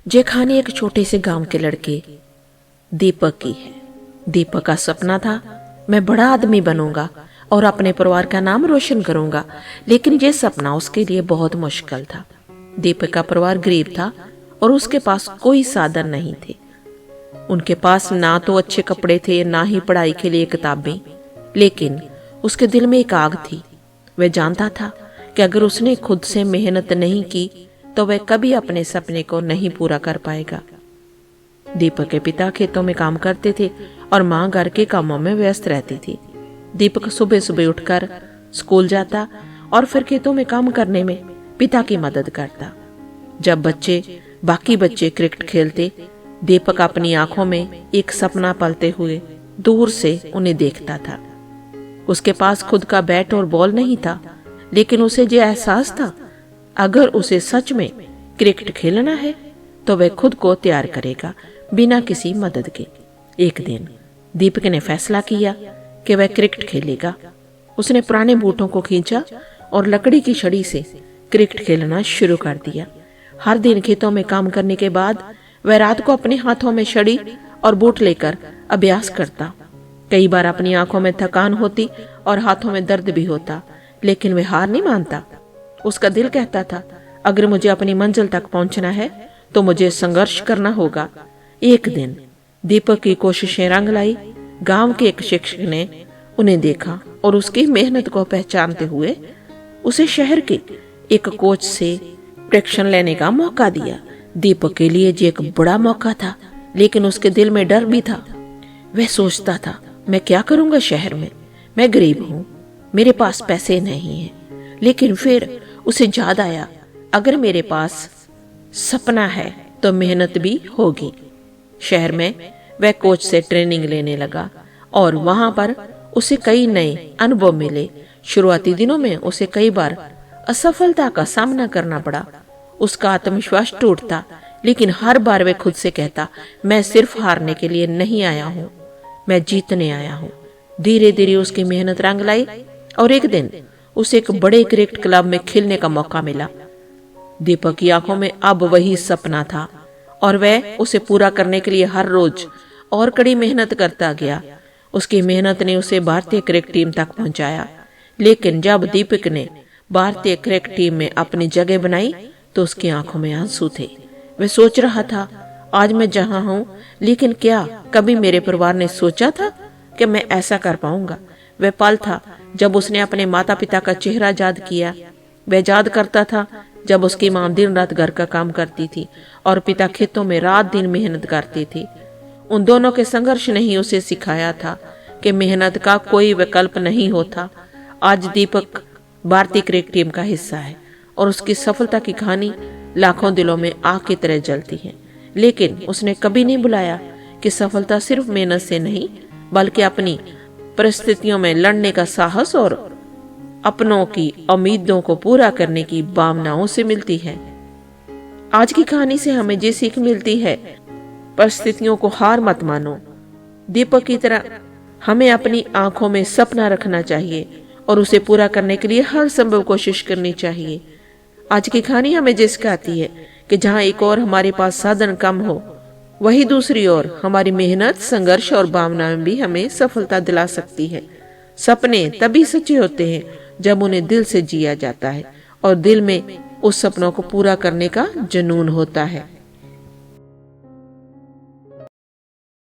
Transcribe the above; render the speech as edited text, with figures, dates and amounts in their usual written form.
ये कहानी एक छोटे से गांव के लड़के दीपक की है। दीपक का सपना था, मैं बड़ा आदमी बनूंगा और अपने परिवार का नाम रोशन करूंगा, लेकिन ये सपना उसके लिए बहुत मुश्किल था। दीपक का परिवार गरीब था और उसके पास कोई साधन नहीं थे। उनके पास ना तो अच्छे कपड़े थे, ना ही पढ़ाई के लिए किताबें, लेकिन उसके दिल में एक आग थी। वह जानता था कि अगर उसने खुद से मेहनत नहीं की तो वह कभी अपने सपने को नहीं पूरा कर पाएगा। दीपक के पिता खेतों में काम करते थे और मां घर के कामों में व्यस्त रहती थी। दीपक सुबह सुबह उठकर स्कूल जाता और फिर खेतों में काम करने में पिता की मदद करता। जब बाकी बच्चे क्रिकेट खेलते, दीपक अपनी आंखों में एक सपना पलते हुए दूर से उन्हें देखता था। उसके पास खुद का बैट और बॉल नहीं था, लेकिन उसे ये एहसास था, अगर उसे सच में क्रिकेट खेलना है तो वह खुद को तैयार करेगा बिना किसी मदद के। एक दिन दीपक ने फैसला किया कि वह क्रिकेट खेलेगा। उसने पुराने बूटों को खींचा और लकड़ी की छड़ी से क्रिकेट खेलना शुरू कर दिया। हर दिन खेतों में काम करने के बाद वह रात को अपने हाथों में छड़ी और बूट लेकर अभ्यास करता। कई बार अपनी आंखों में थकान होती और हाथों में दर्द भी होता, लेकिन वह हार नहीं मानता। उसका दिल कहता था, अगर मुझे अपनी मंजिल तक पहुंचना है तो मुझे संघर्ष करना होगा। एक दिन दीपक की कोशिशें रंग लाई। गांव के एक शिक्षक ने उन्हें देखा और उसकी मेहनत को पहचानते हुए उसे शहर के एक कोच से प्रशिक्षण लेने का मौका दिया। दीपक के लिए ये एक बड़ा मौका था, लेकिन उसके दिल में डर भी था। वह सोचता था, मैं क्या करूंगा शहर में, मैं गरीब हूं, मेरे पास पैसे नहीं हैं। लेकिन फिर उसे याद आया, अगर मेरे पास सपना है तो मेहनत भी होगी। शहर में वह कोच से ट्रेनिंग लेने लगा और वहां पर उसे कई नए अनुभव मिले। शुरुआती दिनों में उसे कई बार असफलता का सामना करना पड़ा। उसका आत्मविश्वास टूटता, लेकिन हर बार वह खुद से कहता, मैं सिर्फ हारने के लिए नहीं आया हूं, मैं जीतने आया हूं। धीरे धीरे उसकी मेहनत रंग लाई और एक दिन उसे एक बड़े क्रिकेट क्लब में खेलने का मौका मिला। दीपक की आंखों में अब वही सपना था और वह उसे पूरा करने के लिए हर रोज और कड़ी मेहनत करता गया। उसकी मेहनत ने उसे भारतीय क्रिकेट टीम तक पहुंचाया। लेकिन जब दीपक ने भारतीय क्रिकेट टीम में अपनी जगह बनाई तो उसकी आंखों में आंसू थे। वह सोच रहा था, आज मैं जहां हूं, लेकिन क्या कभी मेरे परिवार ने सोचा था कि मैं ऐसा कर पाऊंगा। वह पल था जब उसने अपने माता पिता का चेहरा याद किया। वह याद करता था जब उसकी मां दिन रात घर का काम करती थी और पिता खेतों में रात दिन मेहनत करते थे। उन दोनों के संघर्ष ने ही उसे सिखाया था कि मेहनत का कोई विकल्प नहीं होता। आज दीपक भारतीय क्रिकेट टीम का हिस्सा है और उसकी सफलता की कहानी लाखों दिलों में आग की तरह जलती है। लेकिन उसने कभी नहीं बुलाया कि सफलता सिर्फ मेहनत से नहीं, बल्कि अपनी परिस्थितियों में लड़ने का साहस और अपनों की उम्मीदों को पूरा करने की भावनाओं से मिलती है। आज की कहानी से हमें ये सीख मिलती है, परिस्थितियों को हार मत मानो। दीपक की तरह हमें अपनी आंखों में सपना रखना चाहिए और उसे पूरा करने के लिए हर संभव कोशिश करनी चाहिए। आज की कहानी हमें ये सिखाती है कि जहां एक और हमारे पास साधन कम हो, वही दूसरी ओर हमारी मेहनत, संघर्ष और भावनाएं भी हमें सफलता दिला सकती है। सपने तभी सच्चे होते हैं जब उन्हें दिल से जिया जाता है और दिल में उस सपनों को पूरा करने का जुनून होता है।